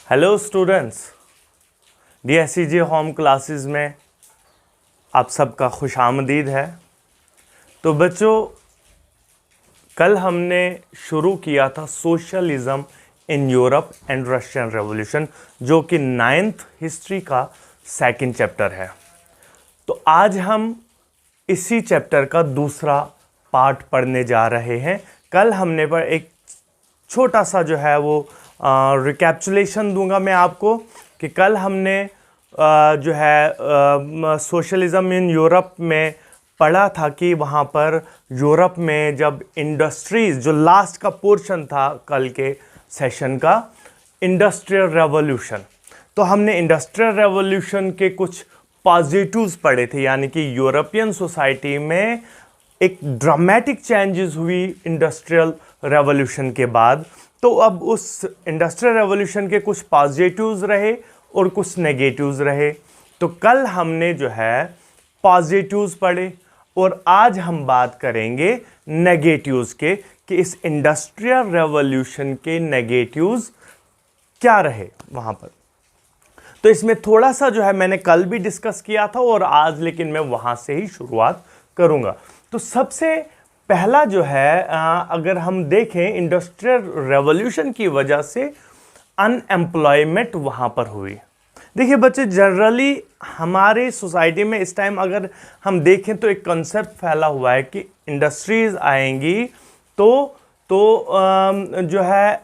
Hello students, DSCG home classes में आप सबका खुशामदीद है। तो बच्चों, कल हमने शुरू किया था socialism in Europe and Russian revolution, जो कि 9th हिस्ट्री का सेकंड चैप्टर है। तो आज हम इसी चैप्टर का दूसरा पार्ट पढ़ने जा रहे हैं। कल हमने पर एक छोटा सा जो है वो रिकैप्चुलेशन दूंगा मैं आपको कि कल हमने जो है सोशलिज्म इन यूरोप में पढ़ा था कि वहाँ पर यूरोप में जब इंडस्ट्रीज, जो लास्ट का पोर्शन था कल के सेशन का, इंडस्ट्रियल रेवोल्यूशन, तो हमने इंडस्ट्रियल रेवोल्यूशन के कुछ पॉजिटिव्स पढ़े थे, यानी कि यूरोपियन सोसाइटी में एक ड्रामेटिक चेंजेस हुई इंडस्ट्रियल रेवोल्यूशन के बाद। तो अब उस इंडस्ट्रियल रेवोल्यूशन के कुछ पॉजिटिव्स रहे और कुछ नेगेटिव्स रहे। तो कल हमने जो है पॉजिटिव्स पढ़े और आज हम बात करेंगे नेगेटिव्स के, कि इस इंडस्ट्रियल रेवोल्यूशन के नेगेटिव्स क्या रहे वहां पर। तो इसमें थोड़ा सा जो है मैंने कल भी डिस्कस किया था और आज लेकिन मैं वहां से ही शुरुआत करूंगा। तो सबसे पहला जो है अगर हम देखें, इंडस्ट्रियल रेवोल्यूशन की वजह से अनएम्प्लॉयमेंट वहां पर हुई। देखिए बच्चे, जनरली हमारे सोसाइटी में इस टाइम अगर हम देखें तो एक कॉन्सेप्ट फैला हुआ है कि इंडस्ट्रीज आएंगी तो जो है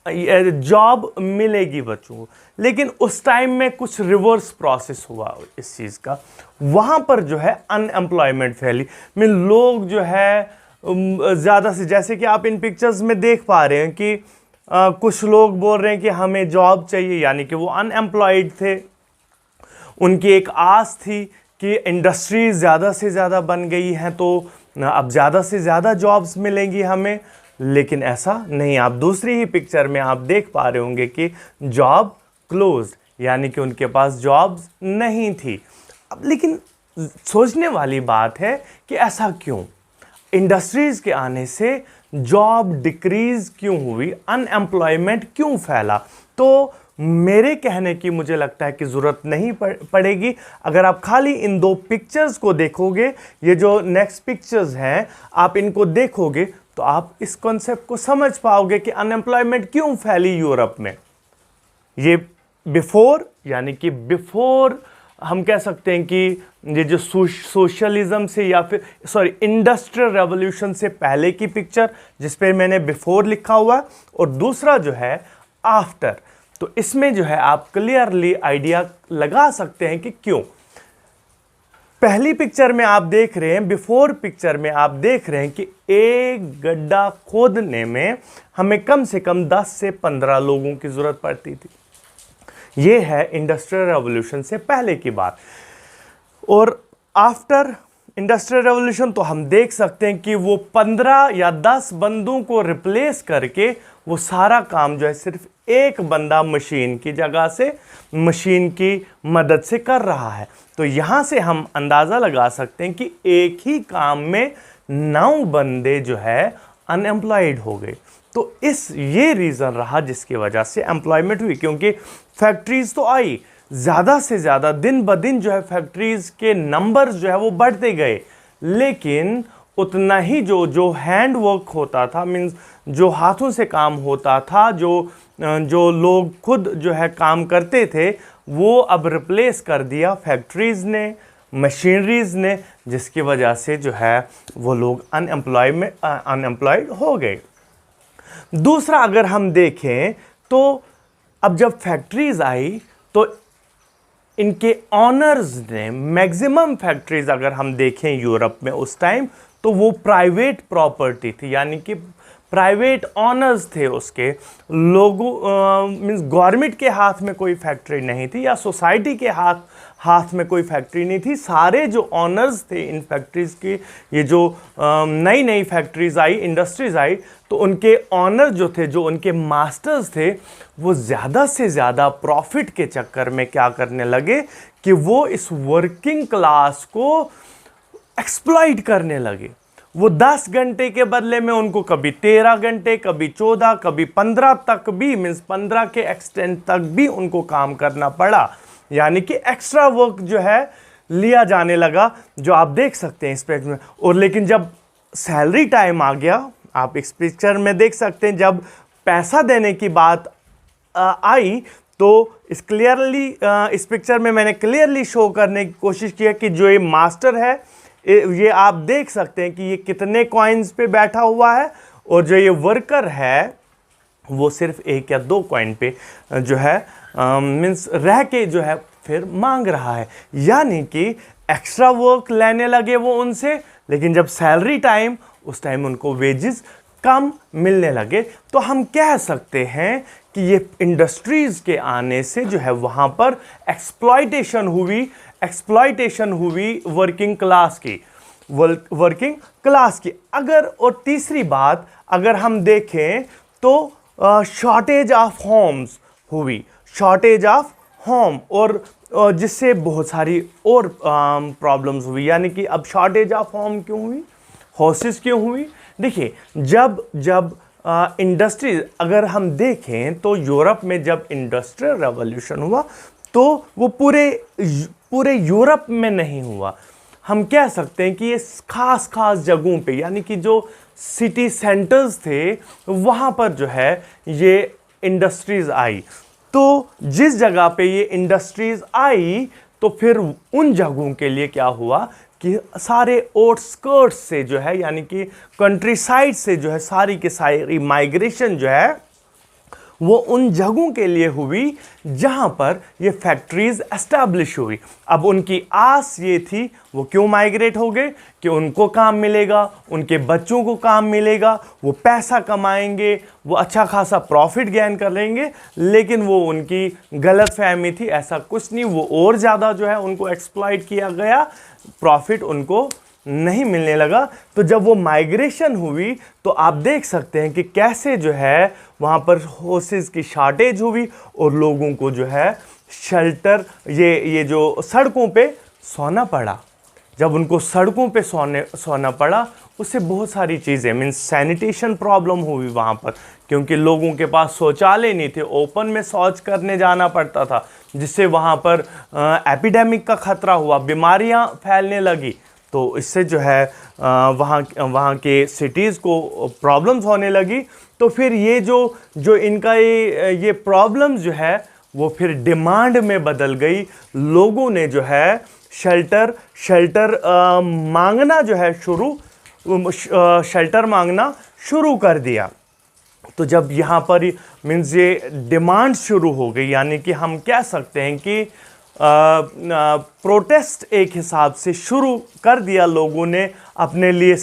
जॉब मिलेगी बच्चों को। लेकिन उस टाइम में कुछ रिवर्स प्रोसेस हुआ इस चीज़ का। वहाँ पर जो है अनएम्प्लॉयमेंट फैली, लोग जो है ज़्यादा से, जैसे कि आप इन पिक्चर्स में देख पा रहे हैं कि कुछ लोग बोल रहे हैं कि हमें जॉब चाहिए, यानी कि वो अनएम्प्लॉयड थे। उनकी एक आस थी कि इंडस्ट्री ज़्यादा से ज़्यादा बन गई हैं तो अब ज़्यादा से ज़्यादा जॉब्स मिलेंगी हमें, लेकिन ऐसा नहीं। आप दूसरी ही पिक्चर में आप देख पा रहे होंगे कि जॉब क्लोज, यानी कि उनके पास जॉब्स नहीं थी। अब लेकिन सोचने वाली बात है कि ऐसा क्यों, इंडस्ट्रीज के आने से जॉब डिक्रीज क्यों हुई, अनएम्प्लॉयमेंट क्यों फैला। तो मेरे कहने की मुझे लगता है कि ज़रूरत नहीं पड़ेगी। अगर आप खाली इन दो पिक्चर्स को देखोगे, ये जो नेक्स्ट पिक्चर्स हैं, आप इनको देखोगे तो आप इस कॉन्सेप्ट को समझ पाओगे कि अनएम्प्लॉयमेंट क्यों फैली यूरोप में। ये बिफोर, यानी कि बिफोर हम कह सकते हैं कि ये जो सोशलिज्म से या फिर इंडस्ट्रियल रेवोल्यूशन से पहले की पिक्चर, जिस पे मैंने बिफोर लिखा हुआ है, और दूसरा जो है आफ्टर। तो इसमें जो है आप क्लियरली आइडिया लगा सकते हैं कि क्यों। पहली पिक्चर में आप देख रहे हैं, बिफोर पिक्चर में आप देख रहे हैं कि एक गड्ढा खोदने में हमें कम से कम 10 से 15 लोगों की जरूरत पड़ती थी। यह है इंडस्ट्रियल रेवोल्यूशन से पहले की बात। और आफ्टर इंडस्ट्रियल रेवोल्यूशन तो हम देख सकते हैं कि वो 15 या 10 बंदों को रिप्लेस करके वो सारा काम जो है सिर्फ एक बंदा मशीन की जगह से, मशीन की मदद से कर रहा है। तो यहां से हम अंदाजा लगा सकते हैं कि एक ही काम में 9 बंदे जो है अनएम्प्लॉयड हो गए। तो ये रीजन रहा जिसकी वजह से एम्प्लॉयमेंट हुई, क्योंकि फैक्ट्रीज तो आई, ज़्यादा से ज़्यादा दिन ब दिन जो है फैक्ट्रीज के नंबर्स जो है वो बढ़ते गए, लेकिन उतना ही जो हैंड वर्क होता था, मीन्स जो हाथों से काम होता था, जो लोग खुद जो है काम करते थे, वो अब रिप्लेस कर दिया फैक्ट्रीज ने, मशीनरीज ने, जिसकी वजह से जो है वो लोग अनएम्प्लॉयड हो गए। दूसरा अगर हम देखें तो अब जब फैक्ट्रीज आई तो इनके ऑनर्स ने, मैक्सिमम फैक्ट्रीज अगर हम देखें यूरोप में उस टाइम, तो वो प्राइवेट प्रॉपर्टी थी, यानी कि प्राइवेट ऑनर्स थे उसके। लोगों मीन्स गवर्नमेंट के हाथ में कोई फैक्ट्री नहीं थी या सोसाइटी के हाथ में कोई फैक्ट्री नहीं थी। सारे जो ऑनर्स थे इन फैक्ट्रीज की, ये जो नई नई फैक्ट्रीज आई, इंडस्ट्रीज आई, तो उनके ऑनर जो थे, जो उनके मास्टर्स थे, वो ज़्यादा से ज़्यादा प्रॉफिट के चक्कर में क्या करने लगे कि वो इस वर्किंग क्लास को एक्सप्लॉइट करने लगे। वो 10 घंटे के बदले में उनको कभी 13 घंटे, कभी 14, कभी 15 तक भी, मीन्स 15 के एक्सटेंट तक भी उनको काम करना पड़ा। यानी कि एक्स्ट्रा वर्क जो है लिया जाने लगा, जो आप देख सकते हैं इस पिक्चर में। और लेकिन जब सैलरी टाइम आ गया, आप इस पिक्चर में देख सकते हैं, जब पैसा देने की बात आई तो इस पिक्चर में मैंने क्लियरली शो करने की कोशिश की है कि जो ये मास्टर है, ये आप देख सकते हैं कि ये कितने कॉइन्स पे बैठा हुआ है, और जो ये वर्कर है वो सिर्फ 1 या 2 कॉइन पे जो है मीन्स रह के जो है फिर मांग रहा है। यानी कि एक्स्ट्रा वर्क लेने लगे वो उनसे, लेकिन जब सैलरी टाइम, उस टाइम उनको वेजेस कम मिलने लगे। तो हम कह सकते हैं कि ये इंडस्ट्रीज के आने से जो है वहाँ पर एक्सप्लॉयटेशन हुई वर्किंग क्लास की। अगर और तीसरी बात अगर हम देखें तो शॉर्टेज ऑफ होम्स हुई, शॉर्टेज ऑफ होम, और जिससे बहुत सारी और प्रॉब्लम्स हुई। यानी कि अब शॉर्टेज ऑफ होम क्यों हुई, हाउसेस क्यों हुई? देखिए, जब इंडस्ट्री अगर हम देखें तो यूरोप में जब इंडस्ट्रियल रेवोल्यूशन हुआ तो वो पूरे यूरोप में नहीं हुआ। हम कह सकते हैं कि ये खास जगहों पे, यानी कि जो सिटी सेंटर्स थे वहाँ पर जो है ये इंडस्ट्रीज़ आई। तो जिस जगह पे ये इंडस्ट्रीज़ आई तो फिर उन जगहों के लिए क्या हुआ कि सारे आउटस्कर्ट्स से जो है, यानी कि कंट्री साइड से जो है सारी की सारी माइग्रेशन जो है वो उन जगहों के लिए हुई जहां पर ये फैक्ट्रीज एस्टैब्लिश हुई। अब उनकी आस ये थी, वो क्यों माइग्रेट हो गए कि उनको काम मिलेगा, उनके बच्चों को काम मिलेगा, वो पैसा कमाएंगे, वो अच्छा खासा प्रॉफिट गेन कर लेंगे। लेकिन वो उनकी गलत फहमी थी, ऐसा कुछ नहीं। वो और ज़्यादा जो है उनको एक्सप्लॉइट किया गया, प्रॉफिट उनको नहीं मिलने लगा। तो जब वो माइग्रेशन हुई तो आप देख सकते हैं कि कैसे जो है वहाँ पर हाउसेस की शॉर्टेज हुई और लोगों को जो है शेल्टर, ये जो सड़कों पे सोना पड़ा। जब उनको सड़कों पे सोना पड़ा, उससे बहुत सारी चीज़ें मीन्स सैनिटेशन प्रॉब्लम हुई वहाँ पर, क्योंकि लोगों के पास शौचालय नहीं थे, ओपन में शौच करने जाना पड़ता था, जिससे वहाँ पर एपिडेमिक का खतरा हुआ, बीमारियाँ फैलने लगी। तो इससे जो है वहाँ के सिटीज़ को प्रॉब्लम्स होने लगी। तो फिर ये जो इनका ये प्रॉब्लम्स जो है वो फिर डिमांड में बदल गई। लोगों ने जो है शेल्टर मांगना जो है शेल्टर मांगना शुरू कर दिया। तो जब यहाँ पर मीन्स ये डिमांड शुरू हो गई, यानी कि हम कह सकते हैं कि प्रोटेस्ट एक हिसाब से शुरू कर दिया लोगों ने अपने लिए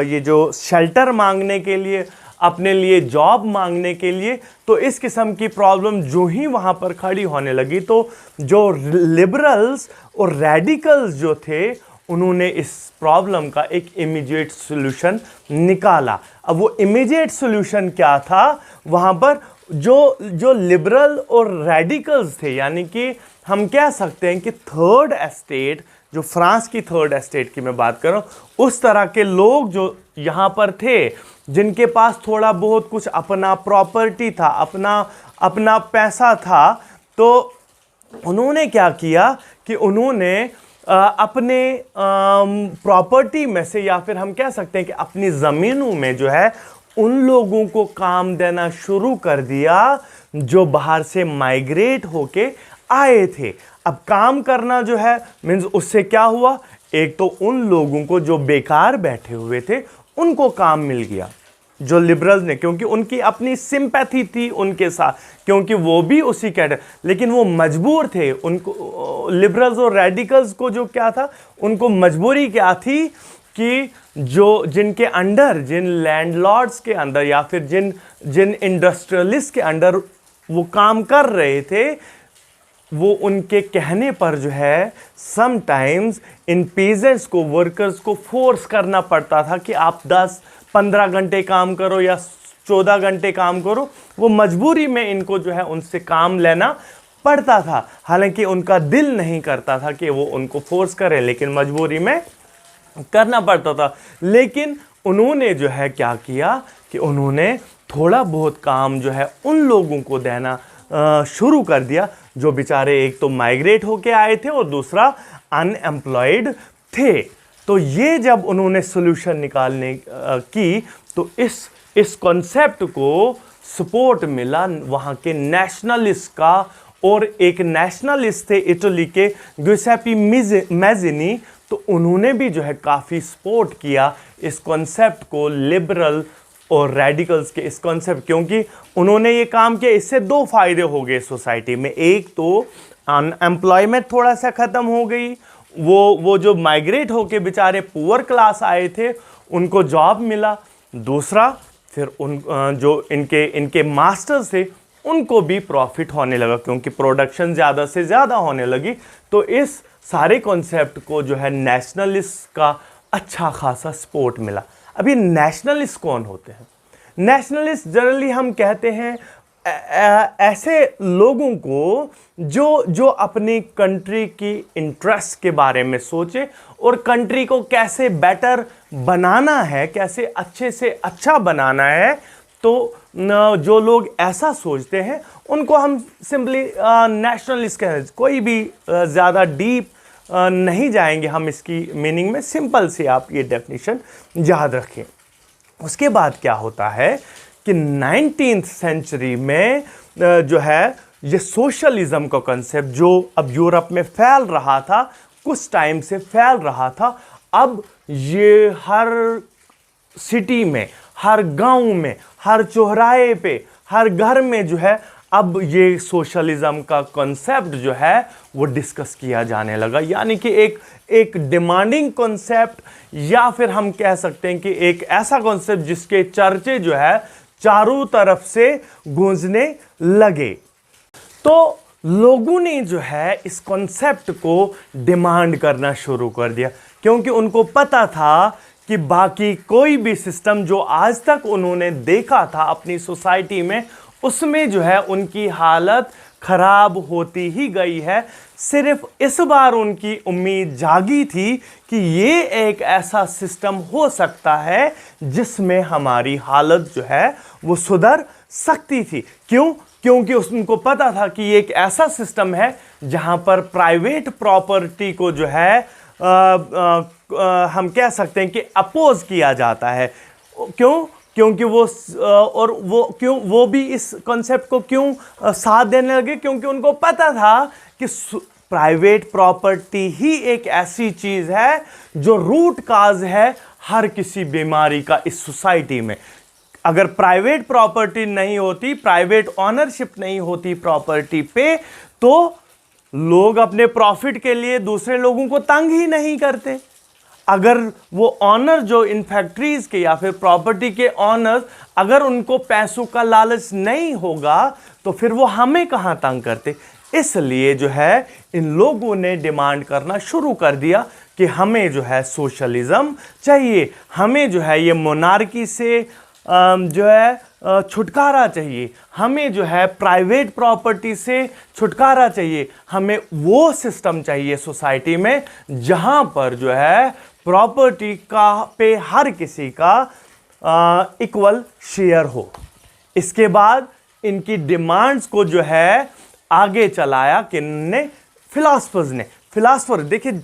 ये जो शेल्टर मांगने के लिए, अपने लिए जॉब मांगने के लिए। तो इस किस्म की प्रॉब्लम जो ही वहाँ पर खड़ी होने लगी, तो जो लिबरल्स और रेडिकल्स जो थे उन्होंने इस प्रॉब्लम का एक इमीडिएट सॉल्यूशन निकाला। अब वो इमीडिएट सॉल्यूशन क्या था? वहाँ पर जो लिबरल और रेडिकल्स थे, यानी कि हम कह सकते हैं कि थर्ड एस्टेट, जो फ्रांस की थर्ड एस्टेट की मैं बात कर रहा हूँ, उस तरह के लोग जो यहाँ पर थे, जिनके पास थोड़ा बहुत कुछ अपना प्रॉपर्टी था, अपना पैसा था, तो उन्होंने क्या किया कि उन्होंने अपने प्रॉपर्टी में से, या फिर हम कह सकते हैं कि अपनी ज़मीनों में जो है उन लोगों को काम देना शुरू कर दिया जो बाहर से माइग्रेट होके आए थे। अब काम करना जो है मीन्स उससे क्या हुआ, एक तो उन लोगों को जो बेकार बैठे हुए थे उनको काम मिल गया, जो लिबरल्स ने, क्योंकि उनकी अपनी सिंपैथी थी उनके साथ, क्योंकि वो भी उसी कैटेगरी, लेकिन वो मजबूर थे। उनको लिबरल्स और रेडिकल्स को जो क्या था, उनको मजबूरी क्या थी कि जिनके अंडर, जिन लैंडलॉर्ड्स के अंदर या फिर जिन इंडस्ट्रियलिस्ट के अंडर वो काम कर रहे थे, वो उनके कहने पर जो है समटाइम्स इन पेजेंट्स को, वर्कर्स को फोर्स करना पड़ता था कि आप 10-15 घंटे काम करो या 14 घंटे काम करो। वो मजबूरी में इनको जो है उनसे काम लेना पड़ता था, हालांकि उनका दिल नहीं करता था कि वो उनको फोर्स करें, लेकिन मजबूरी में करना पड़ता था। लेकिन उन्होंने जो है क्या किया कि उन्होंने थोड़ा बहुत काम जो है उन लोगों को देना शुरू कर दिया जो बेचारे एक तो माइग्रेट होके आए थे और दूसरा अनएम्प्लॉयड थे। तो ये जब उन्होंने सोल्यूशन निकालने की तो इस कॉन्सेप्ट को सपोर्ट मिला वहाँ के नेशनलिस्ट का, और एक नेशनलिस्ट थे इटली के ग्युसेपी मैज़िनी, तो उन्होंने भी जो है काफ़ी सपोर्ट किया इस कॉन्सेप्ट को, लिबरल और रेडिकल्स के इस कॉन्सेप्ट, क्योंकि उन्होंने ये काम किया। इससे दो फायदे हो गए सोसाइटी में, एक तो अनएम्प्लॉयमेंट थोड़ा सा ख़त्म हो गई, वो जो माइग्रेट होके बेचारे पुअर क्लास आए थे उनको जॉब मिला, दूसरा फिर उन जो इनके मास्टर्स थे उनको भी प्रॉफिट होने लगा क्योंकि प्रोडक्शन ज़्यादा से ज़्यादा होने लगी। तो इस सारे कॉन्सेप्ट को जो है नेशनलिस्ट का अच्छा खासा सपोर्ट मिला। अभी नेशनलिस्ट कौन होते हैं? नेशनलिस्ट जनरली हम कहते हैं ऐसे लोगों को जो अपनी कंट्री की इंटरेस्ट के बारे में सोचे और कंट्री को कैसे बेटर बनाना है, कैसे अच्छे से अच्छा बनाना है। तो जो लोग ऐसा सोचते हैं उनको हम सिंपली नेशनलिस्ट कहते हैं। कोई भी ज़्यादा डीप नहीं जाएंगे हम इसकी मीनिंग में, सिंपल से आप ये डेफिनेशन याद रखें। उसके बाद क्या होता है कि 19th सेंचुरी में जो है ये सोशलिज्म का कंसेप्ट जो अब यूरोप में फैल रहा था, कुछ टाइम से फैल रहा था, अब ये हर सिटी में, हर गांव में, हर चौराहे पे, हर घर में जो है अब ये सोशलिज्म का कॉन्सेप्ट जो है वो डिस्कस किया जाने लगा। यानी कि एक डिमांडिंग कॉन्सेप्ट, या फिर हम कह सकते हैं कि एक ऐसा कॉन्सेप्ट जिसके चर्चे जो है चारों तरफ से गूंजने लगे। तो लोगों ने जो है इस कॉन्सेप्ट को डिमांड करना शुरू कर दिया क्योंकि उनको पता था कि बाकी कोई भी सिस्टम जो आज तक उन्होंने देखा था अपनी सोसाइटी में, उसमें जो है उनकी हालत खराब होती ही गई है। सिर्फ इस बार उनकी उम्मीद जागी थी कि ये एक ऐसा सिस्टम हो सकता है जिसमें हमारी हालत जो है वो सुधर सकती थी। क्यों? क्योंकि उनको पता था कि ये एक ऐसा सिस्टम है जहां पर प्राइवेट प्रॉपर्टी को जो है हम कह सकते हैं कि अपोज किया जाता है। क्यों? क्योंकि वो भी इस कॉन्सेप्ट को क्यों साथ देने लगे? क्योंकि उनको पता था कि प्राइवेट प्रॉपर्टी ही एक ऐसी चीज है जो रूट काज है हर किसी बीमारी का इस सोसाइटी में। अगर प्राइवेट प्रॉपर्टी नहीं होती, प्राइवेट ऑनरशिप नहीं होती प्रॉपर्टी पे, तो लोग अपने प्रॉफिट के लिए दूसरे लोगों को तंग ही नहीं करते। अगर वो ऑनर जो इन फैक्ट्रीज के या फिर प्रॉपर्टी के ऑनर्स, अगर उनको पैसों का लालच नहीं होगा तो फिर वो हमें कहां तंग करते। इसलिए जो है इन लोगों ने डिमांड करना शुरू कर दिया कि हमें जो है सोशलिज्म चाहिए, हमें जो है ये मोनार्की से जो है छुटकारा चाहिए, हमें जो है प्राइवेट प्रॉपर्टी से छुटकारा चाहिए, हमें वो सिस्टम चाहिए सोसाइटी में जहां पर जो है प्रॉपर्टी का पे हर किसी का इक्वल शेयर हो। इसके बाद इनकी डिमांड्स को जो है आगे चलाया किन्ने? फिलासफर। देखिए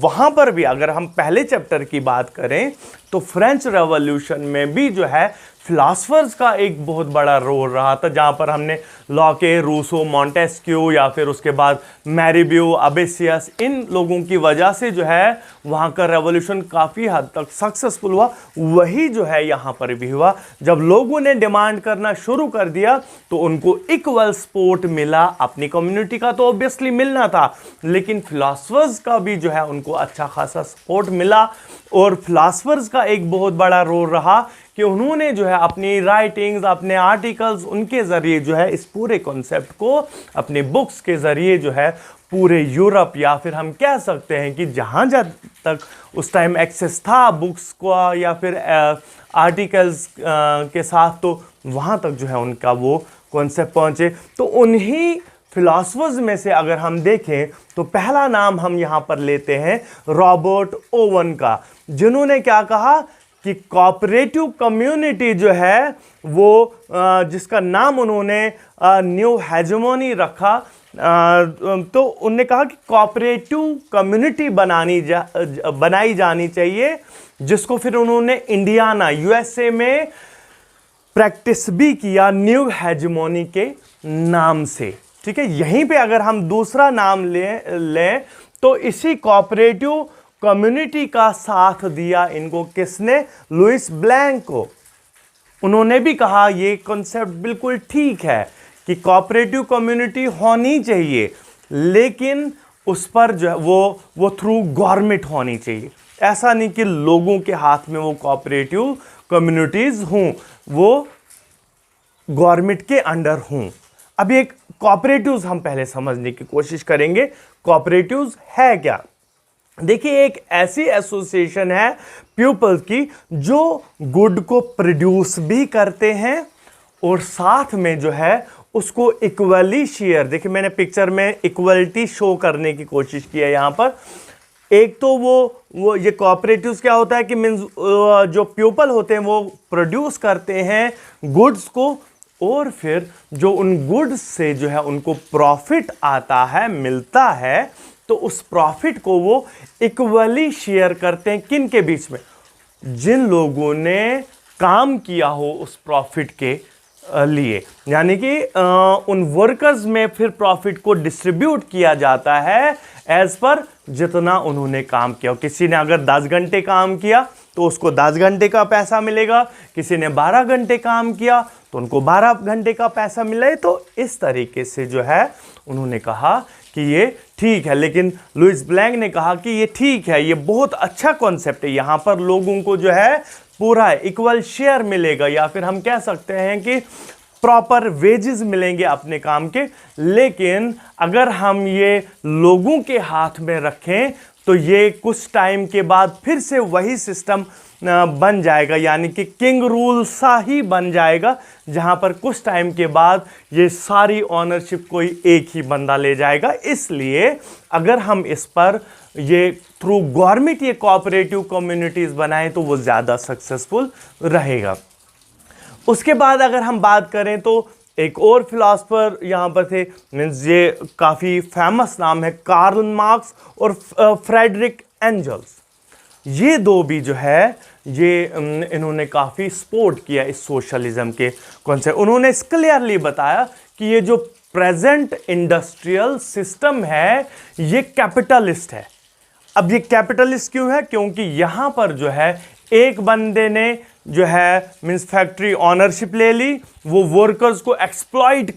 वहां पर भी अगर हम पहले चैप्टर की बात करें तो फ्रेंच रेवोल्यूशन में भी जो है फिलासफर्स का एक बहुत बड़ा रोल रहा था, जहां पर हमने लॉके, रूसो, मॉन्टेस्क्यू या फिर उसके बाद मैरीब्यू, अबेसियस, इन लोगों की वजह से जो है वहां का रेवोल्यूशन काफ़ी हद तक सक्सेसफुल हुआ। वही जो है यहाँ पर भी हुआ। जब लोगों ने डिमांड करना शुरू कर दिया तो उनको इक्वल सपोर्ट मिला। अपनी कम्युनिटी का तो ऑब्वियसली मिलना था, लेकिन फिलासफर्स का भी जो है उनको अच्छा खासा सपोर्ट मिला। और फिलासफर्स का एक बहुत बड़ा रोल रहा कि उन्होंने जो है अपनी राइटिंग्स, अपने आर्टिकल्स, उनके ज़रिए जो है इस पूरे कॉन्सेप्ट को अपने बुक्स के ज़रिए जो है पूरे यूरोप, या फिर हम कह सकते हैं कि जहाँ तक उस टाइम एक्सेस था बुक्स का या फिर आर्टिकल्स के साथ, तो वहाँ तक जो है उनका वो कॉन्सेप्ट पहुँचे। तो उन्हीं फिलॉसफर्स में से अगर हम देखें तो पहला नाम हम यहां पर लेते हैं रॉबर्ट ओवन का, जिन्होंने क्या कहा कि कोऑपरेटिव कम्युनिटी जो है वो जिसका नाम उन्होंने न्यू हेजेमोनी रखा, तो उन्होंने कहा कि कोऑपरेटिव कम्युनिटी बनाई जानी चाहिए, जिसको फिर उन्होंने इंडियाना यूएसए में प्रैक्टिस भी किया न्यू हेजेमोनी के नाम से। ठीक है, यहीं पे अगर हम दूसरा नाम लें तो इसी कोऑपरेटिव कम्युनिटी का साथ दिया इनको किसने? लुइस ब्लैंक को। उन्होंने भी कहा ये कॉन्सेप्ट बिल्कुल ठीक है कि कोऑपरेटिव कम्युनिटी होनी चाहिए, लेकिन उस पर जो है वो थ्रू गवर्नमेंट होनी चाहिए। ऐसा नहीं कि लोगों के हाथ में वो कोऑपरेटिव कम्युनिटीज हों, वो गवर्नमेंट के अंडर हों। अब एक कोऑपरेटिव्स हम पहले समझने की कोशिश करेंगे। कोऑपरेटिव्स है क्या? देखिए, एक ऐसी एसोसिएशन है पीपल्स की जो गुड को प्रोड्यूस भी करते हैं और साथ में जो है उसको इक्वली शेयर। देखिए, मैंने पिक्चर में इक्वलिटी शो करने की कोशिश की है यहां पर। एक तो वो ये कोऑपरेटिव्स क्या होता है कि मींस जो पीपल होते हैं वो प्रोड्यूस करते हैं गुड्स को, और फिर जो उन गुड्स से जो है उनको प्रॉफिट आता है, मिलता है, तो उस प्रॉफिट को वो इक्वली शेयर करते हैं किन के बीच में? जिन लोगों ने काम किया हो उस प्रॉफिट के लिए। यानी कि उन वर्कर्स में फिर प्रॉफिट को डिस्ट्रीब्यूट किया जाता है एज पर जितना उन्होंने काम किया। किसी ने अगर 10 घंटे काम किया तो उसको 10 घंटे का पैसा मिलेगा, किसी ने 12 घंटे काम किया तो उनको 12 घंटे का पैसा मिले। तो इस तरीके से जो है उन्होंने कहा कि ये ठीक है, लेकिन लुइस ब्लैंक ने कहा कि ये ठीक है, ये बहुत अच्छा कॉन्सेप्ट है, यहाँ पर लोगों को जो है पूरा इक्वल शेयर मिलेगा, या फिर हम कह सकते हैं कि प्रॉपर वेजेस मिलेंगे अपने काम के। लेकिन अगर हम ये लोगों के हाथ में रखें तो ये कुछ टाइम के बाद फिर से वही सिस्टम बन जाएगा, यानी कि किंग रूल सा ही बन जाएगा, जहां पर कुछ टाइम के बाद ये सारी ऑनरशिप कोई एक ही बंदा ले जाएगा। इसलिए अगर हम इस पर ये थ्रू गवर्नमेंट ये कोऑपरेटिव कम्युनिटीज बनाएं तो वो ज़्यादा सक्सेसफुल रहेगा। उसके बाद अगर हम बात करें तो एक और फिलॉसफर यहाँ पर थे, मीन्स ये काफ़ी फेमस नाम है, कार्ल मार्क्स और फ्रेडरिक एंजल्स। ये दो भी जो है ये इन्होंने काफ़ी सपोर्ट किया इस सोशलिज्म के कॉन्सेप्ट। उन्होंने क्लियरली बताया कि ये जो प्रेजेंट इंडस्ट्रियल सिस्टम है ये कैपिटलिस्ट है। अब ये कैपिटलिस्ट क्यों है? क्योंकि यहाँ पर जो है एक बंदे ने जो है मीन्स फैक्ट्री ऑनरशिप ले ली, वो वर्कर्स को एक्सप्लॉइट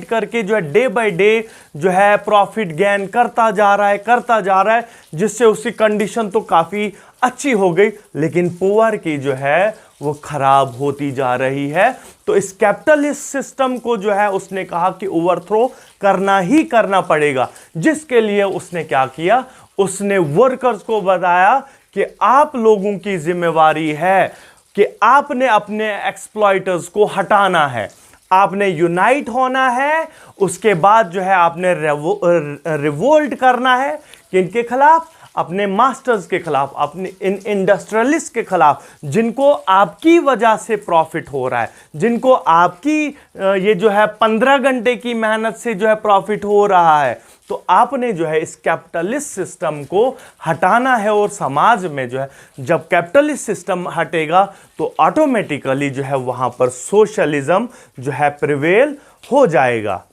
करके जो है डे बाय डे जो है प्रॉफिट गेन करता जा रहा है, जिससे उसकी कंडीशन तो काफ़ी अच्छी हो गई, लेकिन पुअर की जो है वो खराब होती जा रही है। तो इस कैपिटलिस्ट सिस्टम को जो है उसने कहा कि ओवरथ्रो करना ही करना पड़ेगा, जिसके लिए उसने क्या किया? उसने वर्कर्स को बताया कि आप लोगों की जिम्मेवारी है कि आपने अपने एक्सप्लॉइटर्स को हटाना है, आपने यूनाइट होना है, उसके बाद जो है आपने रिवोल्ट करना है किनके खिलाफ? अपने मास्टर्स के खिलाफ, अपने इन इंडस्ट्रियलिस्ट के खिलाफ, जिनको आपकी वजह से प्रॉफिट हो रहा है, जिनको आपकी ये जो है 15 घंटे की मेहनत से जो है प्रॉफिट हो रहा है। तो आपने जो है इस कैपिटलिस्ट सिस्टम को हटाना है, और समाज में जो है जब कैपिटलिस्ट सिस्टम हटेगा तो ऑटोमेटिकली जो है वहां पर सोशलिज्म जो है प्रिवेल हो जाएगा।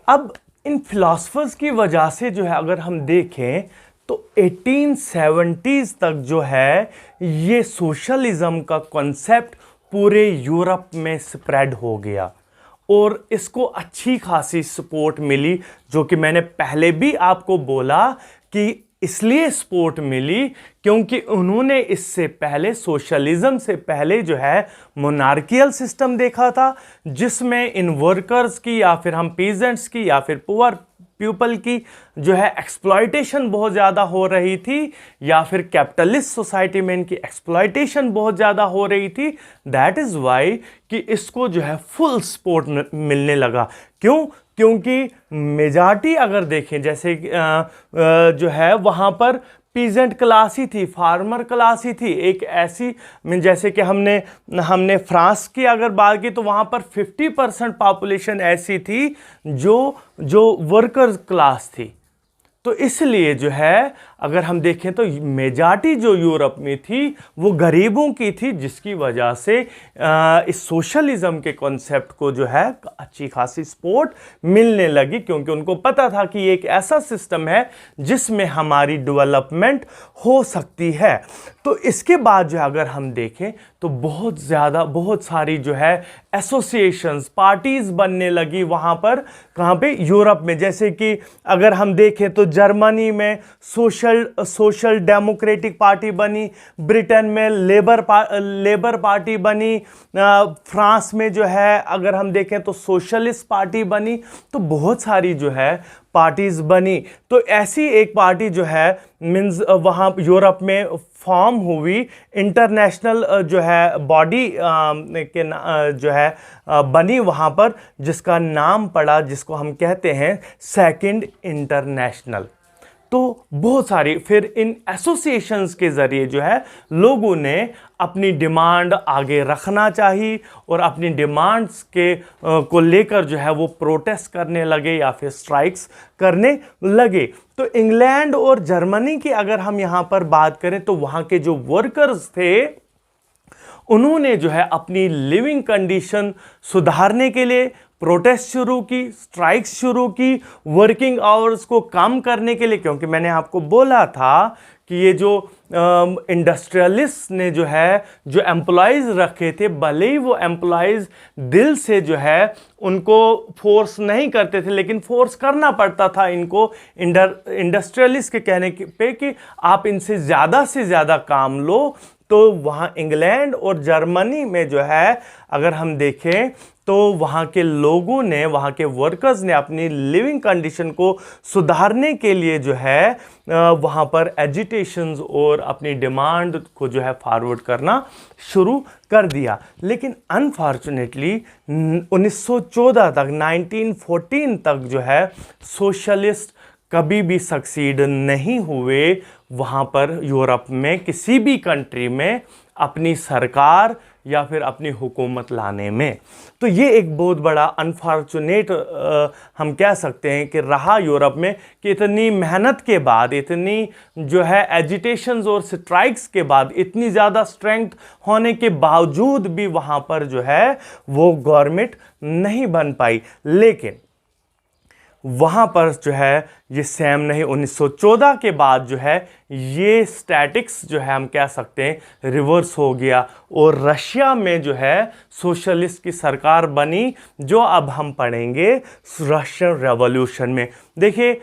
अब इन फिलॉसफर्स की वजह से जो है अगर हम देखें तो 1870s तक जो है ये सोशलिज्म का कॉन्सेप्ट पूरे यूरोप में स्प्रेड हो गया, और इसको अच्छी खासी सपोर्ट मिली, जो कि मैंने पहले भी आपको बोला कि इसलिए सपोर्ट मिली क्योंकि उन्होंने इससे पहले, सोशलिज्म से पहले जो है मोनार्कियल सिस्टम देखा था, जिसमें इन वर्कर्स की या फिर हम पीजेंट्स की या फिर पुअर पीपल की जो है एक्सप्लॉयटेशन बहुत ज़्यादा हो रही थी, या फिर कैपिटलिस्ट सोसाइटी में इनकी एक्सप्लॉयटेशन बहुत ज़्यादा हो रही थी। दैट इज़ वाई कि इसको जो है फुल सपोर्ट मिलने लगा। क्यों? क्योंकि मेजॉरिटी अगर देखें, जैसे जो है वहाँ पर पीजेंट क्लास ही थी, फार्मर क्लास ही थी, एक ऐसी जैसे कि हमने फ्रांस की अगर बात की तो वहाँ पर 50% पॉपुलेशन ऐसी थी जो वर्कर्स क्लास थी। तो इसलिए जो है अगर हम देखें तो मेजॉरिटी जो यूरोप में थी वो गरीबों की थी, जिसकी वजह से इस सोशलिज्म के कॉन्सेप्ट को जो है अच्छी खासी सपोर्ट मिलने लगी, क्योंकि उनको पता था कि ये एक ऐसा सिस्टम है जिसमें हमारी डेवलपमेंट हो सकती है। तो इसके बाद जो है अगर हम देखें तो बहुत सारी जो है एसोसिएशंस, पार्टीज बनने लगी वहाँ पर, कहाँ पे? यूरोप में। जैसे कि अगर हम देखें तो जर्मनी में सोशल डेमोक्रेटिक पार्टी बनी, ब्रिटेन में लेबर पार्टी बनी, फ्रांस में जो है अगर हम देखें तो सोशलिस्ट पार्टी बनी। तो बहुत सारी जो है पार्टीज बनी। तो ऐसी एक पार्टी जो है मीन्स वहाँ यूरोप में फॉर्म हुई, इंटरनेशनल जो है बॉडी के जो है बनी वहाँ पर, जिसका नाम पड़ा, जिसको हम कहते हैं सेकंड इंटरनेशनल। तो बहुत सारी फिर इन एसोसिएशंस के ज़रिए जो है लोगों ने अपनी डिमांड आगे रखना चाहिए और अपनी डिमांड्स के को लेकर जो है वो प्रोटेस्ट करने लगे या फिर स्ट्राइक्स करने लगे। तो इंग्लैंड और जर्मनी की अगर हम यहाँ पर बात करें तो वहाँ के जो वर्कर्स थे उन्होंने जो है अपनी लिविंग कंडीशन सुधारने के लिए प्रोटेस्ट शुरू की, स्ट्राइक्स शुरू की, वर्किंग आवर्स को कम करने के लिए। क्योंकि मैंने आपको बोला था कि ये जो इंडस्ट्रियलिस्ट ने जो है जो एम्प्लॉयज़ रखे थे, भले ही वो एम्प्लॉयज़ दिल से जो है उनको फोर्स नहीं करते थे, लेकिन फोर्स करना पड़ता था इनको इंडस्ट्रियलिस्ट के कहने पे कि आप इनसे ज़्यादा से ज़्यादा काम लो। तो वहाँ इंग्लैंड और जर्मनी में जो है अगर हम देखें तो वहाँ के लोगों ने, वहाँ के वर्कर्स ने अपनी लिविंग कंडीशन को सुधारने के लिए जो है वहाँ पर एजिटेशंस और अपनी डिमांड को जो है फॉरवर्ड करना शुरू कर दिया। लेकिन अनफॉर्चुनेटली 1914 तक, 1914 तक जो है सोशलिस्ट कभी भी सक्सीड नहीं हुए वहाँ पर यूरोप में किसी भी कंट्री में अपनी सरकार या फिर अपनी हुकूमत लाने में। तो ये एक बहुत बड़ा अनफॉर्चुनेट हम कह सकते हैं कि रहा यूरोप में कि इतनी मेहनत के बाद, इतनी जो है एजिटेशंस और स्ट्राइक्स के बाद, इतनी ज़्यादा स्ट्रेंथ होने के बावजूद भी वहाँ पर जो है वो गवर्नमेंट नहीं बन पाई। लेकिन वहाँ पर जो है ये सेम नहीं, 1914 के बाद जो है ये स्टैटिक्स जो है हम कह सकते हैं रिवर्स हो गया और रशिया में जो है सोशलिस्ट की सरकार बनी, जो अब हम पढ़ेंगे रशियन रेवोल्यूशन में। देखिए,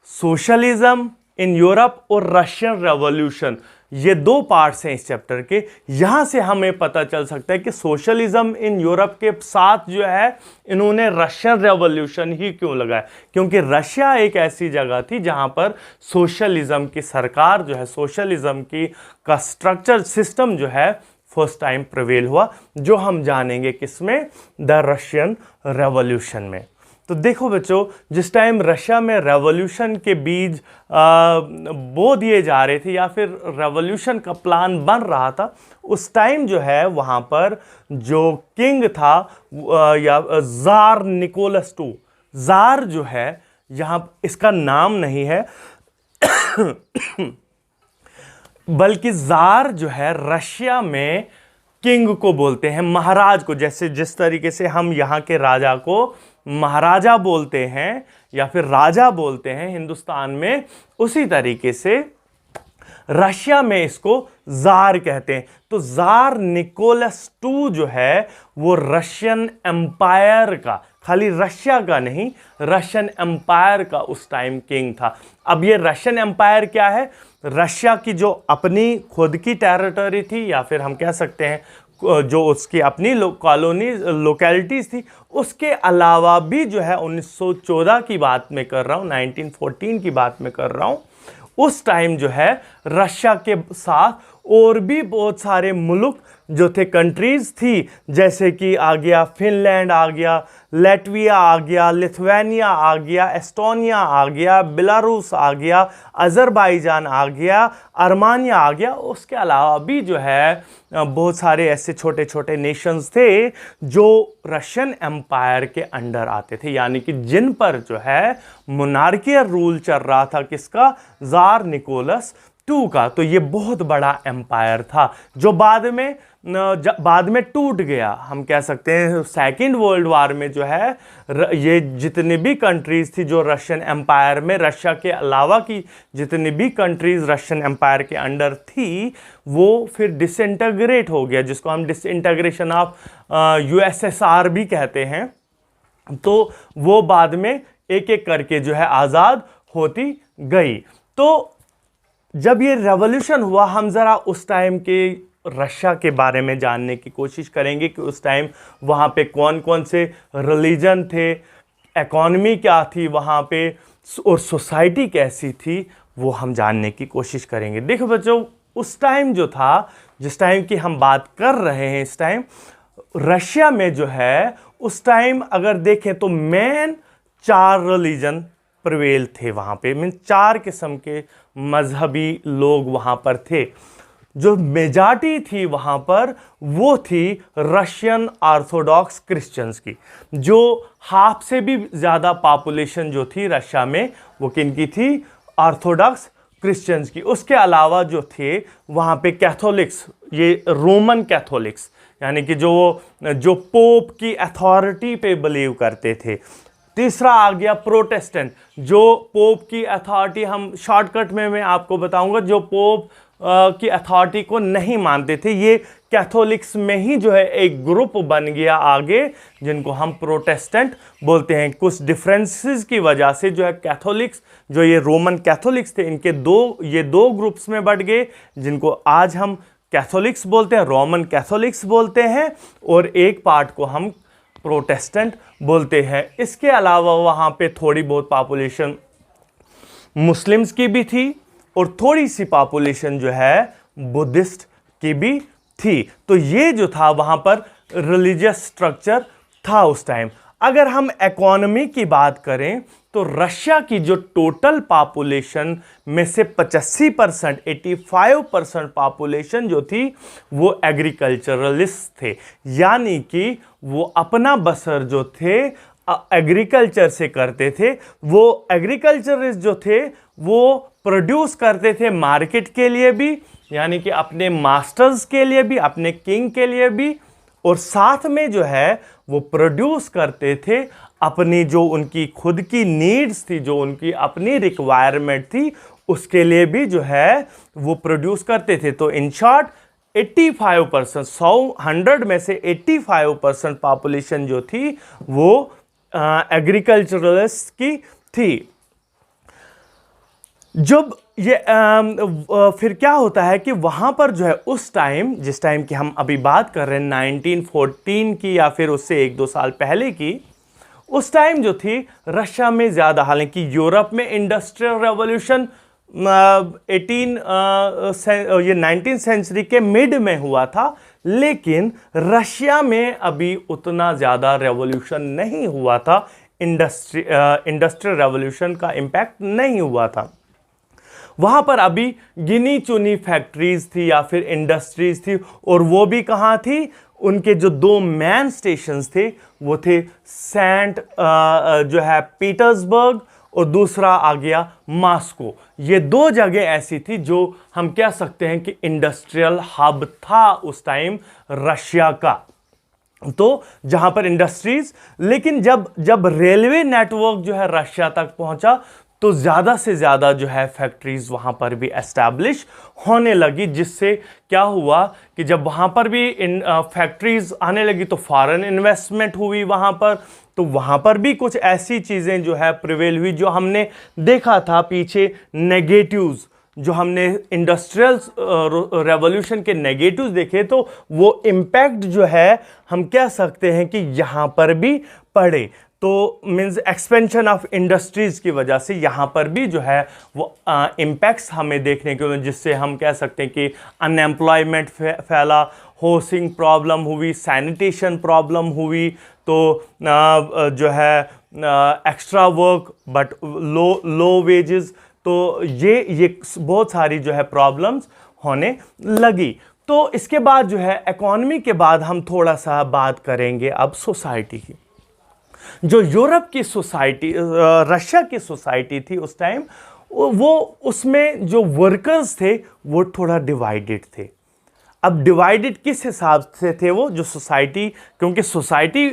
सोशलिज्म इन यूरोप और रशियन रेवोल्यूशन, ये दो पार्ट्स हैं इस चैप्टर के। यहाँ से हमें पता चल सकता है कि सोशलिज्म इन यूरोप के साथ जो है इन्होंने रशियन रेवोल्यूशन ही क्यों लगाया, क्योंकि रशिया एक ऐसी जगह थी जहाँ पर सोशलिज्म की सरकार जो है, सोशलिज्म की का स्ट्रक्चर सिस्टम जो है फर्स्ट टाइम प्रिवेल हुआ, जो हम जानेंगे किसमें? द रशियन रेवोल्यूशन में। तो देखो बच्चों, जिस टाइम रशिया में रेवोल्यूशन के बीज बो दिए जा रहे थे या फिर रेवोल्यूशन का प्लान बन रहा था, उस टाइम जो है वहाँ पर जो किंग था या ज़ार निकोलस II, ज़ार जो है यहाँ इसका नाम नहीं है बल्कि ज़ार जो है रशिया में किंग को बोलते हैं, महाराज को। जैसे जिस तरीके से हम यहाँ के राजा को महाराजा बोलते हैं या फिर राजा बोलते हैं हिंदुस्तान में, उसी तरीके से रशिया में इसको ज़ार कहते हैं। तो ज़ार निकोलस II जो है वो रशियन एम्पायर का, खाली रशिया का नहीं, रशियन एम्पायर का उस टाइम किंग था। अब ये रशियन एम्पायर क्या है? रशिया की जो अपनी खुद की टेरिटरी थी या फिर हम कह सकते हैं जो उसकी अपनी कॉलोनी लोकेलिटीज़ थी, उसके अलावा भी जो है 1914 की बात में कर रहा हूँ, 1914 की बात में कर रहा हूँ, उस टाइम जो है रशिया के साथ और भी बहुत सारे मुल्क जो थे, कंट्रीज़ थी, जैसे कि आ गया फिनलैंड, आ गया लैटविया, आ गया लिथुआनिया, आ गया एस्टोनिया, आ गया बेलारूस, आ गया अज़रबैजान, आ गया आर्मेनिया, आ गया। उसके अलावा भी जो है बहुत सारे ऐसे छोटे छोटे नेशंस थे जो रशियन एम्पायर के अंडर आते थे, यानी कि जिन पर जो है मोनार्कियल रूल चल रहा था, किसका? ज़ार निकोलस II का। तो ये बहुत बड़ा एम्पायर था जो बाद में टूट गया। हम कह सकते हैं सेकेंड वर्ल्ड वार में जो है ये जितनी भी कंट्रीज थी जो रशियन एम्पायर में, रशिया के अलावा की जितनी भी कंट्रीज रशियन एम्पायर के अंडर थी, वो फिर डिसइंटीग्रेट हो गया, जिसको हम डिसइंटीग्रेशन ऑफ USSR भी कहते हैं। तो वो बाद में एक एक करके जो है आज़ाद होती गई। तो जब ये रेवोल्यूशन हुआ, हम ज़रा उस टाइम के रशिया के बारे में जानने की कोशिश करेंगे कि उस टाइम वहाँ पे कौन कौन से रिलीजन थे, इकॉनमी क्या थी वहाँ पे, और सोसाइटी कैसी थी, वो हम जानने की कोशिश करेंगे। देखो बच्चों, उस टाइम जो था, जिस टाइम की हम बात कर रहे हैं, इस टाइम रशिया में जो है उस टाइम अगर देखें तो मेन 4 रिलीजन प्रिवेल थे वहाँ पे। मीन 4 किस्म के मजहबी लोग वहाँ पर थे। जो मेजॉरिटी थी वहाँ पर वो थी रशियन ऑर्थोडॉक्स क्रिश्चियंस की। जो हाफ से भी ज़्यादा पॉपुलेशन जो थी रशिया में, वो किनकी थी? ऑर्थोडॉक्स क्रिश्चियंस की। उसके अलावा जो थे वहाँ पे कैथोलिक्स, ये रोमन कैथोलिक्स, यानी कि जो पोप की अथॉरिटी पे बिलीव करते थे। तीसरा आ गया प्रोटेस्टेंट, जो पोप की अथॉरिटी, हम शॉर्टकट में मैं आपको बताऊंगा, जो पोप की अथॉरिटी को नहीं मानते थे। ये कैथोलिक्स में ही जो है एक ग्रुप बन गया आगे, जिनको हम प्रोटेस्टेंट बोलते हैं। कुछ डिफरेंसेस की वजह से जो है कैथोलिक्स, जो ये रोमन कैथोलिक्स थे, इनके दो ग्रुप्स में बढ़ गए, जिनको आज हम कैथोलिक्स बोलते हैं, रोमन कैथोलिक्स बोलते हैं, और एक पार्ट को हम प्रोटेस्टेंट बोलते हैं। इसके अलावा वहाँ पे थोड़ी बहुत पॉपुलेशन मुस्लिम्स की भी थी, और थोड़ी सी पॉपुलेशन जो है बुद्धिस्ट की भी थी। तो ये जो था वहाँ पर रिलीजियस स्ट्रक्चर था उस टाइम। अगर हम इकोनॉमी की बात करें तो रशिया की जो टोटल पॉपुलेशन में से 85%, 85% पॉपुलेशन जो थी वो एग्रीकल्चरलिस्ट थे, यानी कि वो अपना बसर जो थे एग्रीकल्चर से करते थे। वो एग्रीकल्चरिस्ट जो थे वो प्रोड्यूस करते थे मार्केट के लिए भी, यानी कि अपने मास्टर्स के लिए भी, अपने किंग के लिए भी, और साथ में जो है वो प्रोड्यूस करते थे अपनी जो उनकी खुद की नीड्स थी, जो उनकी अपनी रिक्वायरमेंट थी, उसके लिए भी जो है वो प्रोड्यूस करते थे। तो इन शॉर्ट 85%, 100 में से 85% पॉपुलेशन जो थी वो एग्रीकल्चरलिस्ट की थी। जब ये फिर क्या होता है कि वहाँ पर जो है उस टाइम, जिस टाइम की हम अभी बात कर रहे हैं 1914 की या फिर उससे 1-2 साल पहले की, उस टाइम जो थी रशिया में ज़्यादा, हालांकि यूरोप में इंडस्ट्रियल रेवोल्यूशन 19th सेंचुरी के मिड में हुआ था, लेकिन रशिया में अभी उतना ज़्यादा रेवोल्यूशन नहीं हुआ था। इंडस्ट्रियल रेवोल्यूशन का इम्पैक्ट नहीं हुआ था। वहाँ पर अभी गिनी चुनी फैक्ट्रीज थी या फिर इंडस्ट्रीज थी, और वो भी कहाँ थी? उनके जो 2 मैन स्टेशंस थे वो थे सेंट जो है पीटर्सबर्ग, और दूसरा आ गया मॉस्को। ये 2 जगह ऐसी थी जो हम कह सकते हैं कि इंडस्ट्रियल हब था उस टाइम रशिया का। तो जहाँ पर इंडस्ट्रीज, लेकिन जब रेलवे नेटवर्क जो है रशिया तक पहुँचा तो ज़्यादा से ज़्यादा जो है फैक्ट्रीज़ वहाँ पर भी एस्टैब्लिश होने लगी, जिससे क्या हुआ कि जब वहाँ पर भी फैक्ट्रीज़ आने लगी तो फॉरेन इन्वेस्टमेंट हुई वहाँ पर। तो वहाँ पर भी कुछ ऐसी चीज़ें जो है प्रिवेल हुई जो हमने देखा था पीछे नेगेटिव्स, जो हमने इंडस्ट्रियल रेवोल्यूशन के नेगेटिव्स देखे, तो वो इम्पैक्ट जो है हम कह सकते हैं कि यहाँ पर भी पड़े। तो मीन्स एक्सपेंशन ऑफ इंडस्ट्रीज की वजह से यहाँ पर भी जो है वो इम्पैक्ट्स हमें देखने को मिले, जिससे हम कह सकते हैं कि अनएम्प्लॉयमेंट फैला, हाउसिंग प्रॉब्लम हुई, सैनिटेशन प्रॉब्लम हुई, तो जो है extra work but low wages, तो ये बहुत सारी जो है प्रॉब्लम्स होने लगी। तो इसके बाद जो है इकोनॉमी के बाद हम थोड़ा सा बात करेंगे अब सोसाइटी की। जो यूरोप की सोसाइटी, रशिया की सोसाइटी थी उस टाइम, वो उसमें जो वर्कर्स थे वो थोड़ा डिवाइडेड थे। अब डिवाइडेड किस हिसाब से थे वो, जो सोसाइटी, क्योंकि सोसाइटी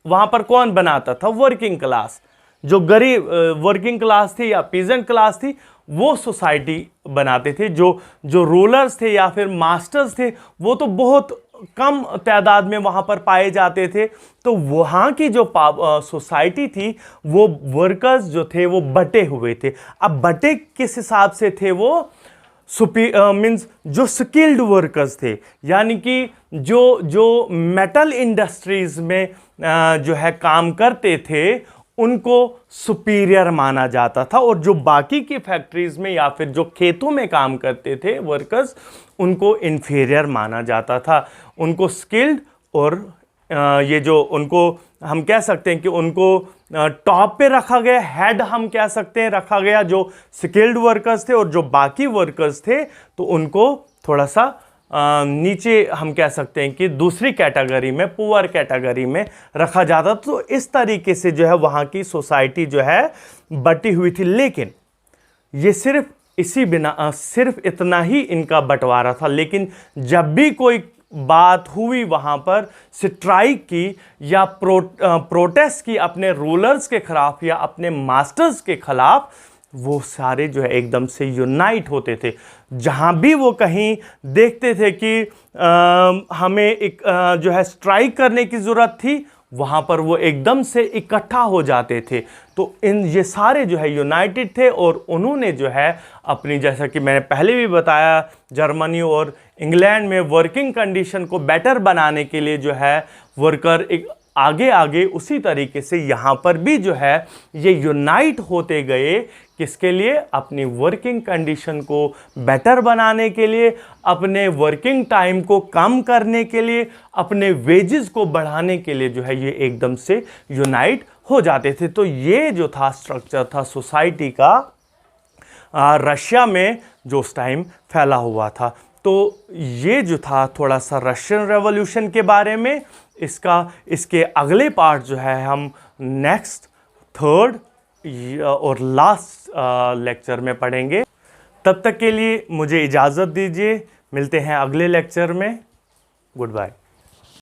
वहाँ पर कौन बनाता था, वर्किंग क्लास, जो गरीब वर्किंग क्लास थी या पीजेंट क्लास थी, वो सोसाइटी बनाते थे। जो रूलर्स थे या फिर मास्टर्स थे वो तो बहुत कम तादाद में वहाँ पर पाए जाते थे। तो वहाँ की जो सोसाइटी थी वो वर्कर्स जो थे वो बटे हुए थे। अब बटे किस हिसाब से थे वो, मीन्स जो स्किल्ड वर्कर्स थे, यानी कि जो मेटल इंडस्ट्रीज में जो है काम करते थे उनको सुपीरियर माना जाता था, और जो बाकी की फैक्ट्रीज में या फिर जो खेतों में काम करते थे वर्कर्स, उनको इन्फीरियर माना जाता था। उनको स्किल्ड और ये जो उनको हम कह सकते हैं कि उनको टॉप पे रखा गया, हेड हम कह सकते हैं रखा गया, जो स्किल्ड वर्कर्स थे, और जो बाकी वर्कर्स थे तो उनको थोड़ा सा नीचे हम कह सकते हैं कि दूसरी कैटेगरी में, पुअर कैटेगरी में रखा जाता। तो इस तरीके से जो है वहाँ की सोसाइटी जो है बटी हुई थी। लेकिन ये सिर्फ इतना ही इनका बंटवारा था। लेकिन जब भी कोई बात हुई वहाँ पर स्ट्राइक की या प्रोटेस्ट की अपने रूलर्स के खिलाफ या अपने मास्टर्स के खिलाफ, वो सारे जो है एकदम से यूनाइट होते थे। जहाँ भी वो कहीं देखते थे कि हमें एक जो है स्ट्राइक करने की ज़रूरत थी, वहाँ पर वो एकदम से इकट्ठा हो जाते थे। तो ये सारे जो है यूनाइटेड थे, और उन्होंने जो है अपनी, जैसा कि मैंने पहले भी बताया, जर्मनी और इंग्लैंड में वर्किंग कंडीशन को बेटर बनाने के लिए जो है वर्कर एक आगे उसी तरीके से यहाँ पर भी जो है ये यूनाइट होते गए। किसके लिए? अपनी वर्किंग कंडीशन को बेटर बनाने के लिए, अपने वर्किंग टाइम को कम करने के लिए, अपने वेजेस को बढ़ाने के लिए जो है ये एकदम से यूनाइट हो जाते थे। तो ये जो था स्ट्रक्चर था सोसाइटी का रशिया में जो उस टाइम फैला हुआ था। तो ये जो था थोड़ा सा रशियन रेवोल्यूशन के बारे में। इसके अगले पार्ट जो है हम नेक्स्ट, थर्ड और लास्ट लेक्चर में पढ़ेंगे। तब तक के लिए मुझे इजाज़त दीजिए, मिलते हैं अगले लेक्चर में। Good bye.